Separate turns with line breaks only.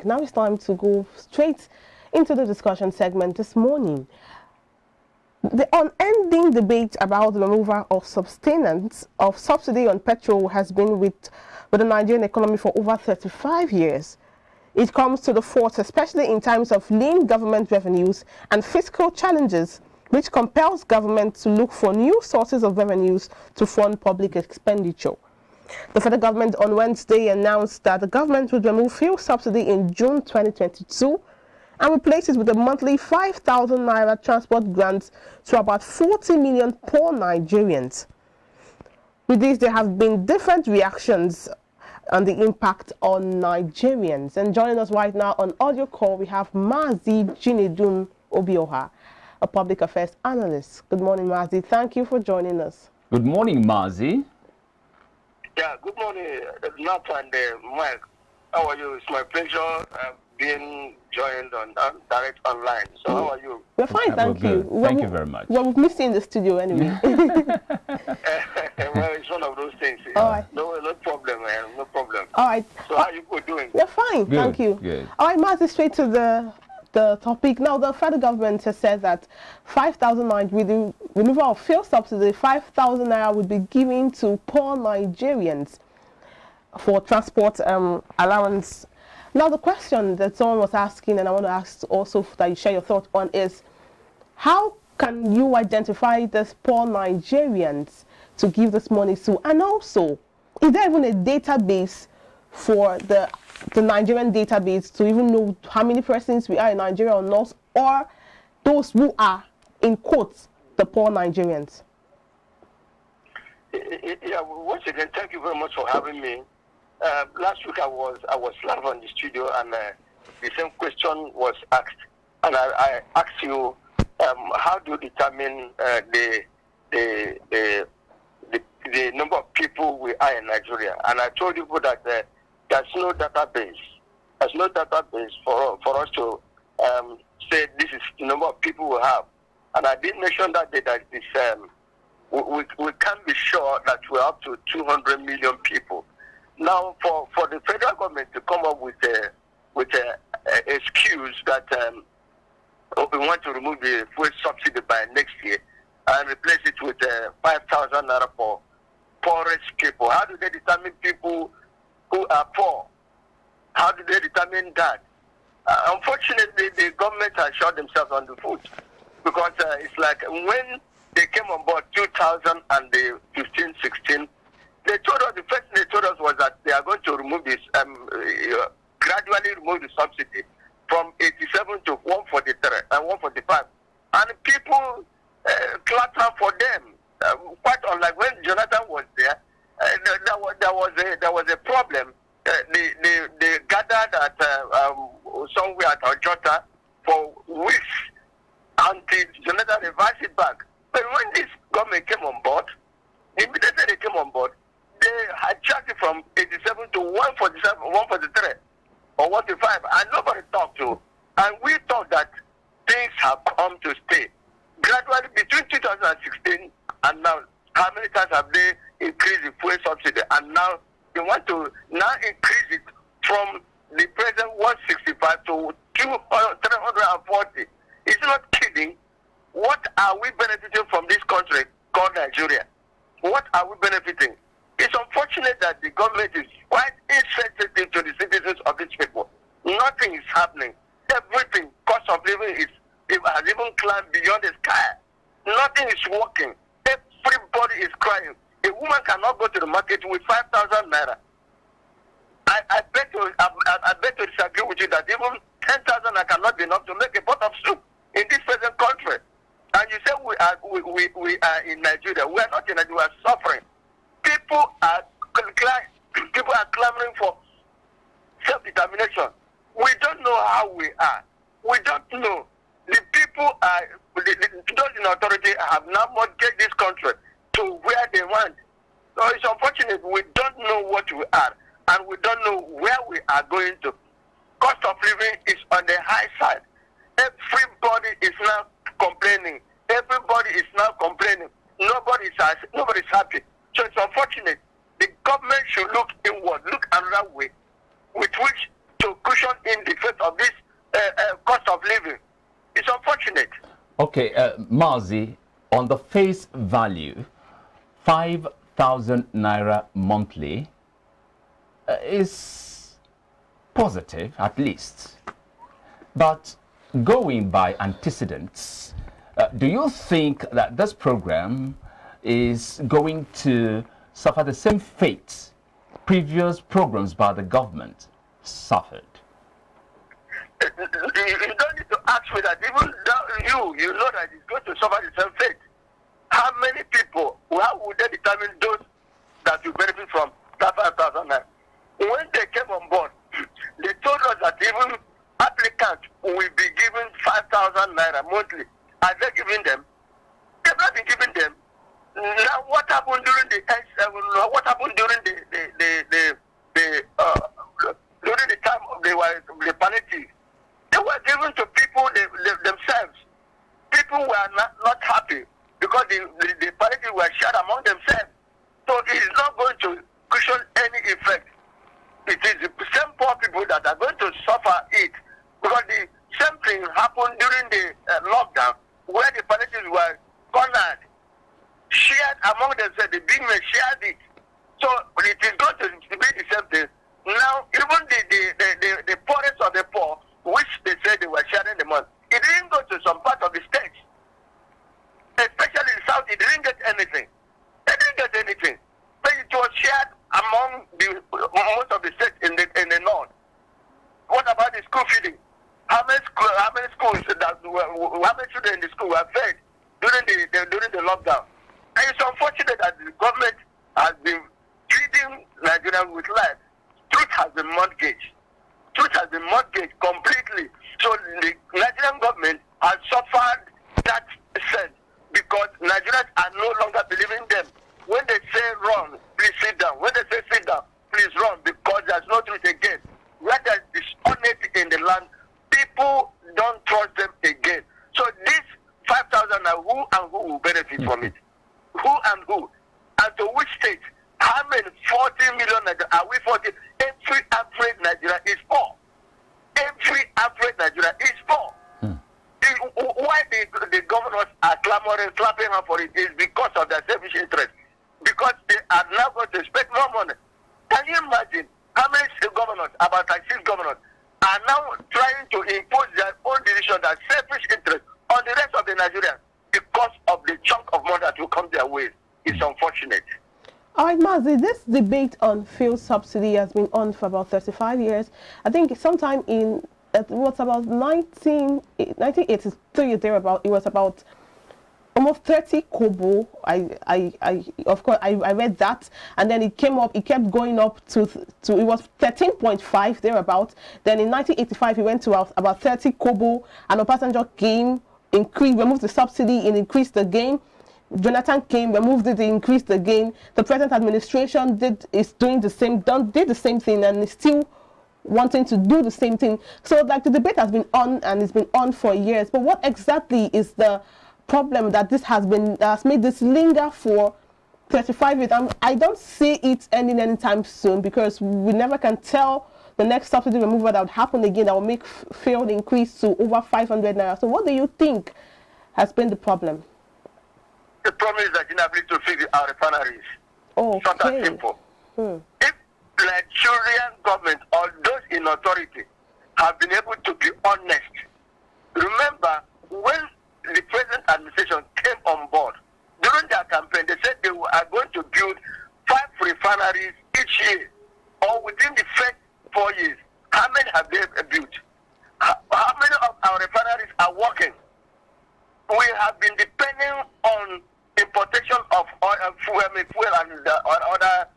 Now it's time to go straight into the discussion segment this morning. The unending debate about the removal of sustenance of subsidy on petrol has been with the Nigerian economy for over 35 years. It comes to the fore, especially in times of lean government revenues and fiscal challenges, which compels government to look for new sources of revenues to fund public expenditure. The federal government on Wednesday announced that the government would remove fuel subsidy in June 2022 and replace it with a monthly 5,000 naira transport grant to about 40 million poor Nigerians. With this, there have been different reactions on the impact on Nigerians. And joining us right now on audio call, we have Mazi Jinedun Obioha, a public affairs analyst. Good morning, Mazi. Thank you for joining us.
Good morning, Mazi.
Yeah, good morning, Nat and Mike. How are you? It's my pleasure being joined on direct online. So how are you?
We're fine, thank you.
Thank you very much.
Well, we've missed you in the studio anyway.
Well, it's one of those things.
All right.
No problem, man. No problem.
All right.
So how you doing?
We're fine,
Good,
thank you.
good.
All right, Mazi, straight to the topic. Now, the federal government has said that 5,000 naira, with the removal of fuel subsidy, 5,000 naira would be given to poor Nigerians for transport allowance. Now, the question that someone was asking, and I want to ask also that you share your thoughts on, is how can you identify these poor Nigerians to give this money to? And also, is there even a database for the Nigerian database to even know how many persons we are in Nigeria or not, or those who are, in quotes, the poor Nigerians?
Yeah, once again, thank you very much for having me. Last week I was live on the studio, and the same question was asked, and I asked you, how do you determine the number of people we are in Nigeria? And I told you that there's no database. There's no database for us to say this is the number of people we have. And I did mention that this, we can't be sure that we're up to 200 million people. Now, for the federal government to come up with a excuse that we want to remove the fuel subsidy by next year and replace it with 5,000 naira for poorest people, how do they determine people who are poor? How do they determine that? Unfortunately, the government has shot themselves on the foot, because it's like when they came on board 2015-16, they told us, the first thing they told us was that they are going to remove this, gradually remove the subsidy from 87 to 143 and 145, and people clatter for them. Quite unlike when Jonathan was there, there was a problem. They gathered at somewhere at Ojota for weeks until Jonathan revised it back. But when this government came on board, immediately they came on board, they had charged it from 87 to 147, 143 or 135, and nobody talked to. And we thought that things have come to stay. Gradually, between 2016 and now, how many times have they increased the fuel subsidy? And now they want to increase it from the present 165 to 340. It's not kidding. What are we benefiting from this country called Nigeria? What are we benefiting? It's unfortunate that the government is quite insensitive to the citizens of these people. Nothing is happening. Everything, cost of living has even climbed beyond the sky. Nothing is working. Everybody is crying. A woman cannot go to the market with 5,000 naira. I bet to disagree with you that even 10,000 naira cannot be enough to make a pot of soup in this present country. And you say we are in Nigeria. We are not in Nigeria. We are suffering. People are clamoring for self-determination. We don't know how we are. We don't know. The people those in authority have now mortgaged this country to where they want. So it's unfortunate. We don't know what we are, and we don't know where we are going to. Cost of living is on the high side. Everybody is now complaining. Everybody is now complaining. Nobody's happy. So it's unfortunate. The government should look inward, look another way, with which to to cushion in the face of this cost of living. It's unfortunate.
Okay, Mazi, on the face value, 5,000 naira monthly is positive, at least. But going by antecedents, do you think that this program is going to suffer the same fate previous programs by the government suffered?
You don't need to ask me that. Even you know that it's going to suffer the same fate. How many people, how would they determine those that will benefit from that 5,000 naira? When they came on board, they told us that even applicants will be given 5,000 naira monthly. Are they giving them? They've not been giving them. Now, what happened during the what happened during during the time of the palliative? They were given to people themselves. People were not happy because the palliative were shared among themselves. So it is not going to cushion any effect. It is the same poor people that are going to suffer it, because the same thing happened during the lockdown, where the palliatives were cornered, shared among themselves. The big men shared it. So it is going to be the same thing. Now, even the poorest of the poor, which they said they were sharing the money, it didn't go to some part of the states. Especially in the south, it didn't get anything. They didn't get anything. But it was shared among most of the states in the north. What about the school feeding? How many schools how many children in the school were fed during the lockdown? And it's unfortunate that the government has been treating Nigerians with life. Truth has been mortgaged. Truth has been mortgaged completely. So the Nigerian government has suffered that sense, because Nigerians are no longer believing them. When they say run, please sit down. When they say sit down, please run, because there's no truth again. Where there's dishonesty in the land, people don't trust them again. So this 5,000, who and who will benefit from it? Who and who? And to which state? How many? 40 million Nigerians. Are we 40? Every average Nigeria is poor. Every average Nigeria is poor. Why the governors are clamoring, clapping her for it is because of their selfish interest. Because they are now going to spend more money. Can you imagine how many governors, about like 6 governors, are now trying to impose their own decision, their selfish interest on the rest of the Nigerians because of the chunk of money that will come their way? It's unfortunate.
All right, Mazi, this debate on fuel subsidy has been on for about 35 years. I think sometime in, it was about 1983, thereabout, it was about almost 30 kobo. Of course, I read that, and then it came up, it kept going up to it was 13.5 thereabout. Then in 1985, it went to about 30 kobo, and a passenger came, increased, removed the subsidy, and increased again. Jonathan came, removed it, increased again. The present administration did the same thing, and is still wanting to do the same thing. So like the debate has been on, and it's been on for years. But what exactly is the problem that has made this linger for 35 years? I don't see it ending anytime soon, because we never can tell the next subsidy removal that would happen again that will make fuel increase to over 500 naira. So what do you think has been the problem?
The problem is that inability to fix our refineries.
Okay.
Short and simple. If Nigerian government or those in authority have been able to be honest, remember when the present administration came on board, during their campaign, they said they are going to build 5 refineries each year, or within the first 4 years. How many have they built? How many of our refineries are working? We have been depending on importation of oil, fuel and other